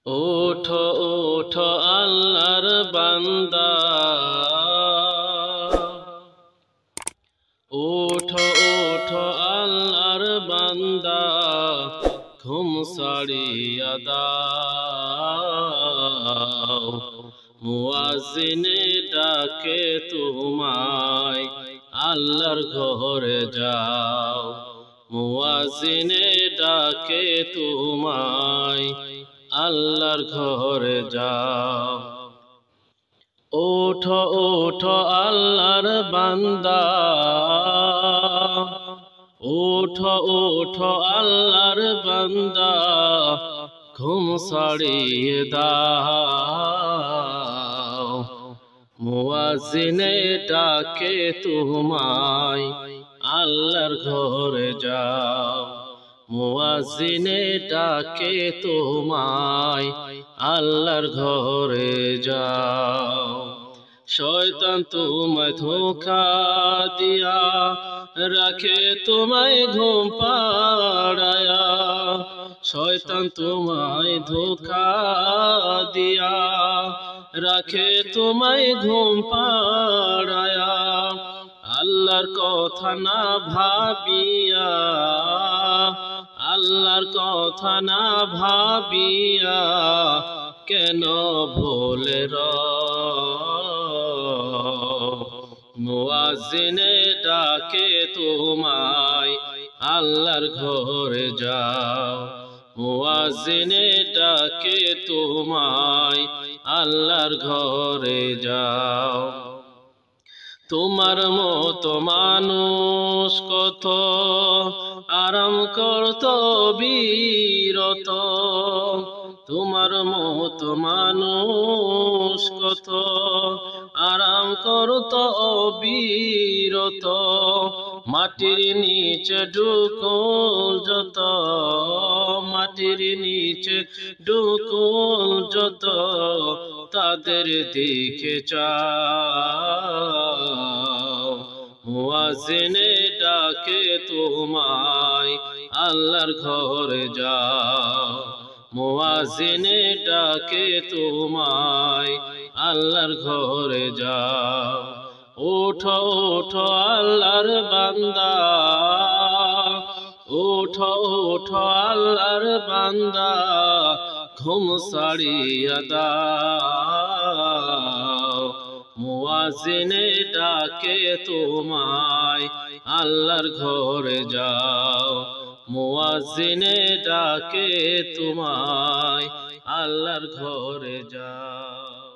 ওঠো ওঠো আল্লাহর বান্দা, ওঠো ওঠো আল্লাহর বান্দা, ঘুম ছাড়িয়া দাও। মুয়াজ্জিনে ডাকে তোমায়, আল্লাহর ঘরে যাও। মুয়াজ্জিনে ডাকে তোমায়, আল্লাহর ঘরে যাও। ওঠো ওঠো আল্লাহর বান্দা, ওঠো ওঠো আল্লাহর বান্দা, ঘুম ছাড়িয়ে দাও। মুয়াজ্জিনে ডাকে তোমায়, আল্লাহর ঘরে যাও। মুয়াজ্জিনে ডাকে তোমায়, আল্লাহর ঘরে যাও। শয়তান তোমায় ধোঁকা দিয়া রাখে তোমায় ঘুম পাড়ায়া। শয়তান তোমায় ধোঁকা দিয়া রাখে তোমায় ঘুম পাড়ায়া। আল্লাহর কথা না ভাবিয়া, আল্লাহর কথা না ভাবিয়া, কেন ভুলে মুয়াজ্জিনে ডাকে তোমায়, আল্লাহর ঘরে যাও। মুয়াজ্জিনে ডাকে তোমায়, আল্লাহর ঘরে যাও। তোমার মতো মানুষ কত আরাম করত বিরত। তোমার মতো মানুষ কত আরাম করত বিরত। মাটির নিচে ডুকুল যত, মাটির নিচে ডুকুল যত, তাদের দিকে চাও। মুয়াজ্জিনে ডাকে তোমায়, আল্লাহর ঘরে যাও। মুয়াজ্জিনে ডাকে তোমায়, আল্লাহর ঘরে যাও। ওঠো ওঠো আল্লাহর বান্দা, ওঠো ওঠো আল্লাহর বান্দা, ঘুম ছাড়িয়া দাও। মুয়াজ্জিনে ডাকে তোমায়, আল্লাহর ঘরে যাও। মুয়াজ্জিনে ডাকে তোমায়, আল্লাহর ঘরে যাও।